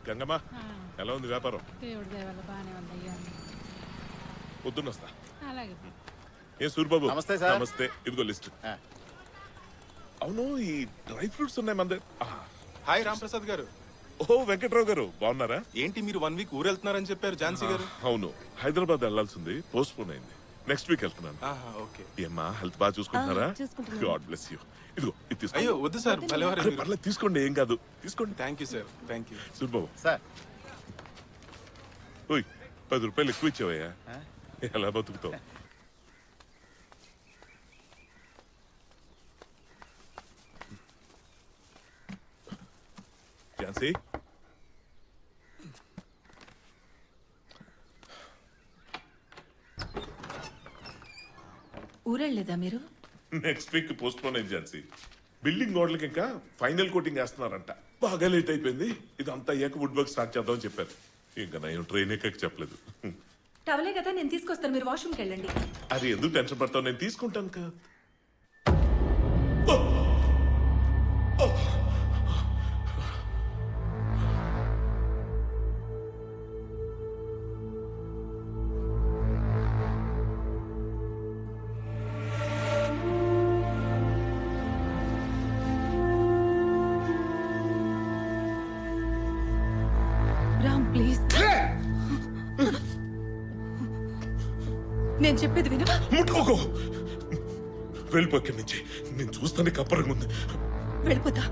గంగమ్మ ఎలా ఉంది వ్యాపారం? దేవుడి దయ వల్ల బాగానే ఉంది అయ్యా. పొద్దున్న వస్తా. అలాగే. ఏ సూర్యబాబు నమస్తే సార్. నమస్తే, ఇదిగో లిస్ట్. అవును, ఈ డ్రై ఫ్రూట్స్ ఉన్నాయి మన దగ్గర. హాయ్ రాంప్రసాద్ గారు. ఓ వెంకట్రావు గారు బాగున్నారా? ఏంటి మీరు 1 వీక్ ఊరెళ్తున్నారని చెప్పారు ఝాన్సీ గారు. అవును, హైదరాబాద్ వెళ్లాల్సింది, పోస్ట్ పోన్ అయింది. నెక్స్ట్ వీక్ వెళ్తున్నాను. ఓకే. ఏమ్మా హెల్త్ బాగా చూసుకుంటున్నారా? God bless you. ఇదిగో ఇది తీసుకో. అయ్యో వద్దు సార్, భలేవారు మీరు. పర్లేదు తీసుకోండి, ఏం కాదు, తీసుకోండి. Thank you sir, thank you. Suryababu sir ఓయ్ 10 రూపాయలు ఎక్కువ ఇచ్చావయ్యా, ఎలా బతుకుతావు? ఝాన్సీ, ఊరెళ్ళలేదా మీరు? నెక్స్ట్ వీక్ పోస్ట్ పోన్ అయింది ఝాన్సీ. బిల్డింగ్ గోడలకి ఇంకా ఫైనల్ కోటింగ్ వేస్తున్నారంట. బాగా లేట్ అయిపోయింది. ఇదంతా అయ్యాక వుడ్ వర్క్ స్టార్ట్ చేద్దామని చెప్పారు. ఇంకా నేను ట్రైన్ ఎక్కక చెప్పలేదు. టవలే కదా, నేను తీసుకొస్తాను, మీరు వాష్రూమ్కి వెళ్ళండి. అది ఎందుకు టెన్షన్ పడతావు, నేను తీసుకుంటాను కదా. రామ్ ప్లీజ్, నేను చెప్పేది విను. ముట్టుకోకు, వెళ్ళిపో ఇక్కడి నుంచి. నేను చూస్తాను కప్పరంగా ఉంది. వెళ్ళిపోతా,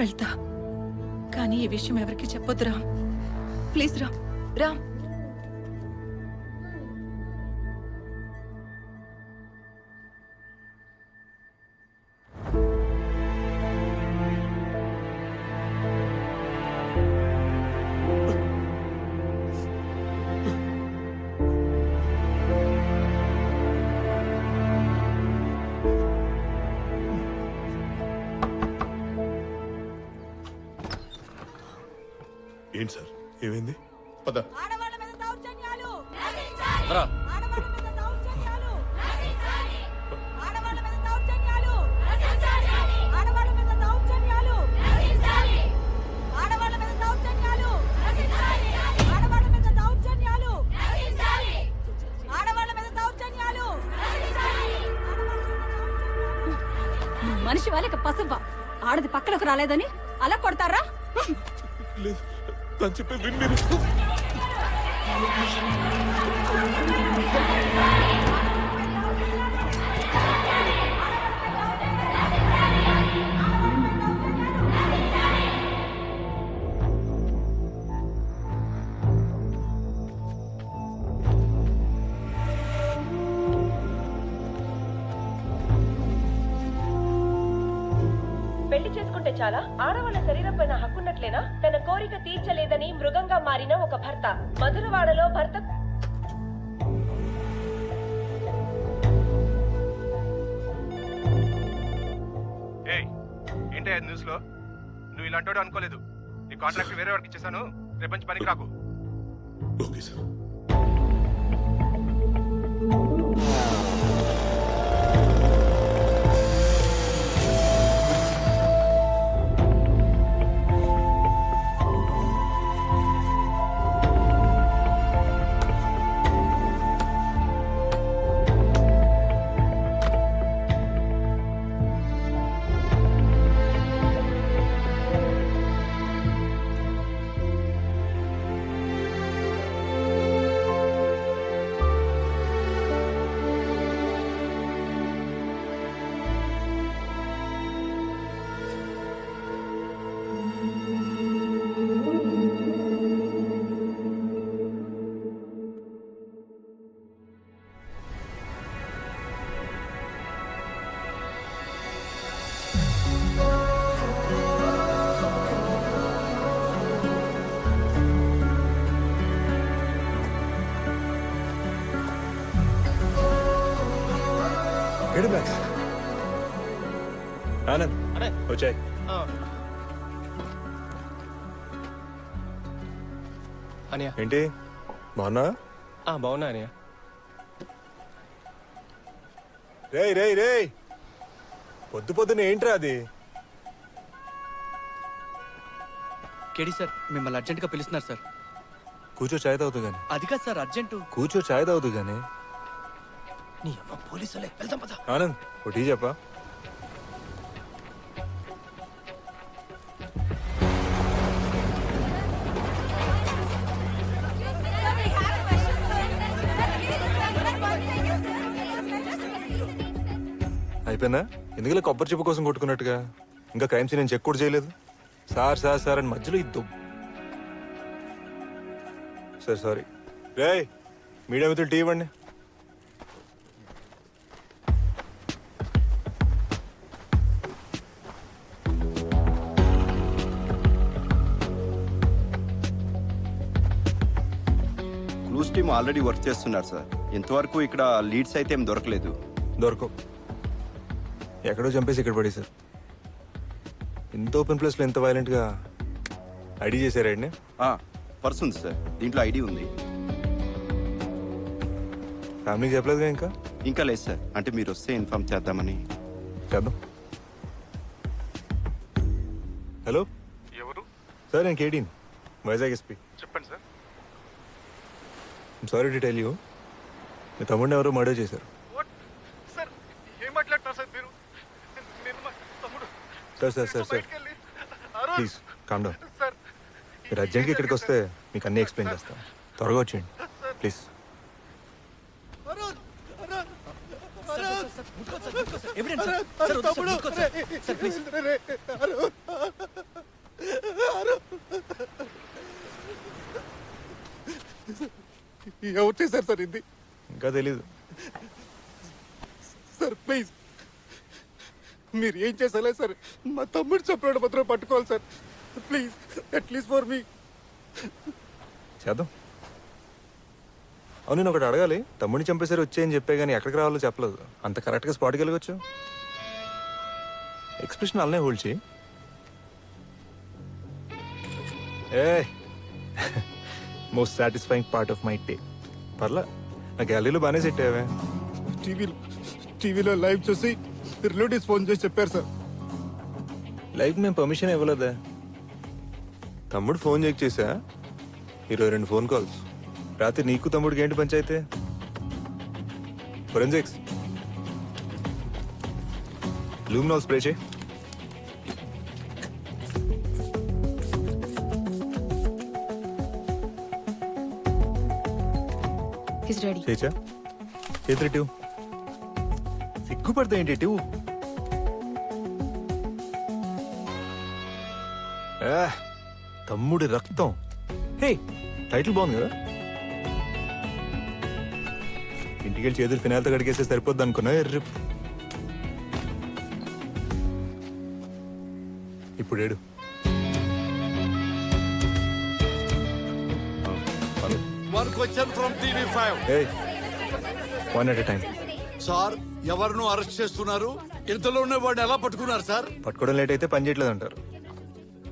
వెళ్తా, కానీ ఈ విషయం ఎవరికి చెప్పొద్దు రామ్. ప్లీజ్ రామ్. రామ్, ఏంటి సార్, ఏమైంది? పద. ఆడవాళ్ళ మీద దౌర్జన్యాలు రా. ఆడవాళ్ళ మీద దౌర్జన్యాలు ఆడవాళ్ళ మీద దౌర్జన్యాలు ఆడవాళ్ళ మీద దౌర్జన్యాలు ఆడవాళ్ళ మీద దౌర్జన్యాలు ఆడవాళ్ళ మీద దౌర్జన్యాలు ఆడవాళ్ళ మీద దౌర్జన్యాలు మనిషి వాళ్ళకి పసువ్వా? ఆడది పక్కలకు రాలేదని అలా కొడతారా? లేదు, తను చెప్పే విన్ మీరు. పెళ్లి చేసుకుంటే చాలా ఆడవాళ్ళ శరీరం పైన హక్కున్నట్లేనా? తన కోరిక తీర్చలేదని మృగంగా మారిన ఒక భర్త. మధురవాడలో భర్త ఏంటి న్యూస్ లో? నువ్వు ఇలాంటి అనుకోలేదు. నీ కాంట్రాక్ట్ వేరే వాడికి ఇచ్చేసాను, రేపు నుంచి పనికి రాకు. Okay sir. ఆనంద్ వచ్చాయి. అనియా ఏంటి బాగున్నా? బాగున్నా అనియా. రేయ్ రేయ్ రేయ్, పొద్దున ఏంట్రా అది? కేడి సార్ మిమ్మల్ని అర్జెంటుగా పిలుస్తున్నారు సార్. కూర్చో చాయ్ తాగుతూ గానీ. అది కాదు సార్ అర్జెంటు. కూర్చో చాయ్ తాగుతూ గానీ. నీ అమ్మ పోలీసులే, వెళ్దాం పద. ఆనంద్ ఓ టీ చెప్పా. అయిపోయిందా? ఎందుకలా కొబ్బరి చెప్పు కోసం కొట్టుకున్నట్టుగా? ఇంకా క్రైమ్ సీన్ నేను చెక్ కూడా చేయలేదు. సార్ సార్ సార్ అని మధ్యలో ఇద్దు. Sir sorry. రే మీడియా మిత్రులు టీ ఇవ్వండి. క్లూస్ టీమ్ ఆల్రెడీ వర్క్ చేస్తున్నారు సార్. ఇంతవరకు ఇక్కడ లీడ్స్ అయితే ఏం దొరకలేదు. దొరకవు. ఎక్కడో చంపేసి ఇక్కడ పడి సార్. ఇంత ఓపెన్ ప్లేస్లో ఎంత వైలెంట్గా ఐడి చేశారు అండి. పర్స్ ఉంది సార్, దీంట్లో ఐడి ఉంది. ఫ్యామిలీకి చెప్పలేదుగా ఇంకా? ఇంకా లేదు సార్, అంటే మీరు వస్తే ఇన్ఫార్మ్ చేద్దామని. చేద్దాం. హలో ఎవరు? సార్ నేను కేటీని, వైజాగ్ ఎస్పీ. చెప్పండి sir. Sorry to tell you, మీ తమ్ముడిని ఎవరో మర్డర్ చేశారు. వాట్ సార్, ఏం మాట్లాడుతున్నారు సార్ మీరు? నేను మా తమ్ముడు సార్ సార్ సార్ సార్ బయటికి వెళ్ళి Arun please calm down. Sir, మీరు అర్జెంట్గా ఇక్కడికి వస్తే మీకు అన్నీ ఎక్స్ప్లెయిన్ చేస్తాను. త్వరగా వచ్చేయండి ప్లీజ్. Evidence sir. సార్ వద్దు సార్, ముట్టుకోవద్దు సార్. Sir please. ఎవరు చేశారు సార్ ఇది? ఇంకా తెలీదు. సార్ ప్లీజ్, మీరు ఏం చేసాలే సార్, మా తమ్ముడు చెప్పినట్టు మాత్రం పట్టుకోవాలి sir. Please at least for me. చేద్దాం. అవును నేను ఒకటి అడగాలి. తమ్ముడిని చంపేసరి వచ్చేయని చెప్పే కానీ ఎక్కడికి రావాలో చెప్పలేదు. అంత కరెక్ట్గా స్పాట్కి వెళ్ళవచ్చు. ఎక్స్ప్రెషన్ అలానే హోల్డ్ చేయి. A most satisfying part of my day. పర్లా నా గ్యాలరీలో బాగానే సెట్ అయ్యావే. టీవీలో లైవ్ చూసి రిలేటివ్స్ ఫోన్ చేసి చెప్పారు సార్. లైవ్ మేము పర్మిషన్ ఇవ్వలేదా? తమ్ముడు ఫోన్ చెక్ చేసా. 22 ఫోన్ కాల్స్. రాత్రి నీకు తమ్ముడికి ఏంటి పంచాయితే? ఫోరెన్సిక్స్ లూమినాల్ స్ప్రే చేయి. He's ready. చేచా చేతులు టివ్. సిగ్గుపడతా ఏంటి టివ్? తమ్ముడి రక్తం. హే టైటిల్ బాగుంది కదా. ఇంటికి వెళ్ళి చేతులు ఫినాల్తో కడిగేస్తే సరిపోద్ది అనుకున్నా. ఎర్రి ఇప్పుడు ఏడు. ఏయ్, one at a time. Sir ఎవరిను అరెస్ట్ చేస్తున్నారు? ఇంతలోనే వాడిని ఎలా పట్టుకున్నారు సార్? పట్టుకోవడం లేట్ అయితే పని చేయట్లేదు అంటారు.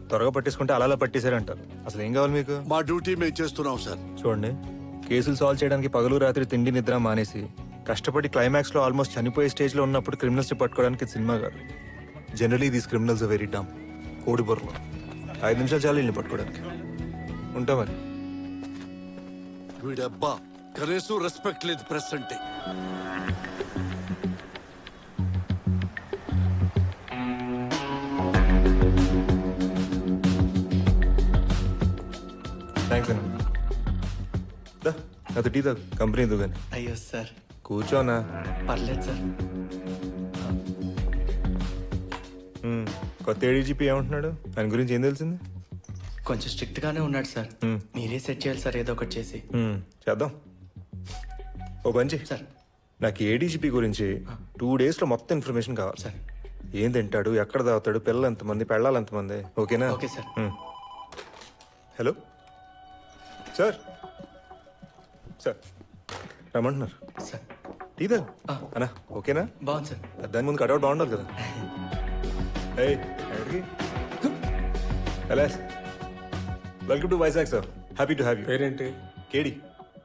త్వరగా పట్టేసుకుంటే అలా పట్టేశారంటారు. అసలు ఏం కావాలి మీకు? మా డ్యూటీ మేము చేస్తున్నాం సార్. చూడండి, కేసులు సాల్వ్ చేయడానికి పగలు రాత్రి తిండి నిద్ర మానేసి కష్టపడి క్లైమాక్స్ లో ఆల్మోస్ట్ చనిపోయే స్టేజ్ లో ఉన్నప్పుడు క్రిమినల్స్ ని పట్టుకోవడానికి సినిమా కాదు. జనరలీ దీస్ క్రిమినల్స్ వెరీ డమ్. కోడి బొర్రలో 5 నిమిషాలు చాలు వీళ్ళని పట్టుకోవడానికి. ఉంటా మరి. వీడబ్బా కనీసం రెస్పెక్ట్ లేదు ప్రెస్ అంటే. థ్యాంక్స్ అన్న. అది టీ తాగు, కంపెనీ ఎందుకు కానీ. అయ్యో సార్. కూర్చోనా. పర్లేదు సార్. కొత్త ఏడీజీపీ ఏమంటున్నాడు? ఆయన గురించి ఏం తెలిసింది? కొంచెం స్ట్రిక్ట్ గానే ఉన్నాడు సార్. మీరే సెట్ చేయాలి సార్ ఏదో ఒకటి చేసి. చేద్దాం. ఓ పంచి సార్. నాకు ఏడీజీపీ గురించి 2 days లో మొత్తం ఇన్ఫర్మేషన్ కావాలి సార్. ఏం తింటాడు, ఎక్కడ తాగుతాడు, పిల్లలు ఎంతమంది, పెళ్ళాలి ఎంతమంది. ఓకేనా? Okay sir. Hello sir. Sir రమ్మంటున్నారు సార్. టీ తాగు అన్నా. ఓకేనా? బాగుంది సార్. దాని ముందు కట్అవుట్ బాగుండాలి కదా. Hello, welcome to Vizag sir. Happy to have you. పేరేంటి? కేడి.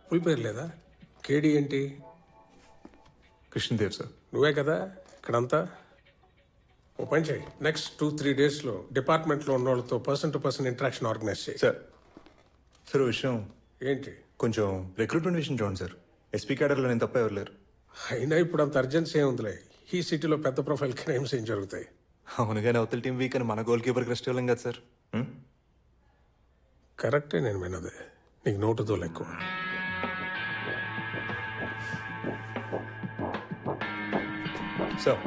ఫుల్ పేరు లేదా? కేడి ఏంటి? కృష్ణదేవ్ సార్. నువ్వే కదా ఇక్కడంతా? ఓ పని చేయి, నెక్స్ట్ 2-3 డేస్లో డిపార్ట్మెంట్లో ఉన్న వాళ్ళతో person to person interaction organise చేయి. సార్ సార్ ఓ విషయం ఏంటి? కొంచెం రిక్రూట్మెంట్ విషయం చూడండి సార్. ఎస్పీ క్యాడర్లో నేను తప్ప ఎవరు లేరు. అయినా ఇప్పుడు అంత అర్జెన్సీ ఏముందిలే, ఈ సిటీలో పెద్ద ప్రొఫైల్ క్రైమ్స్ ఏం జరుగుతాయి. అవునుగానే అవతల టీం వీక్ అని మన గోల్ కీపర్కి రెస్ట్ ఇవ్వలేం కదా సార్. కరెక్టే నేను విన్నది, నీకు నోటుతో ఎక్కువ. సార్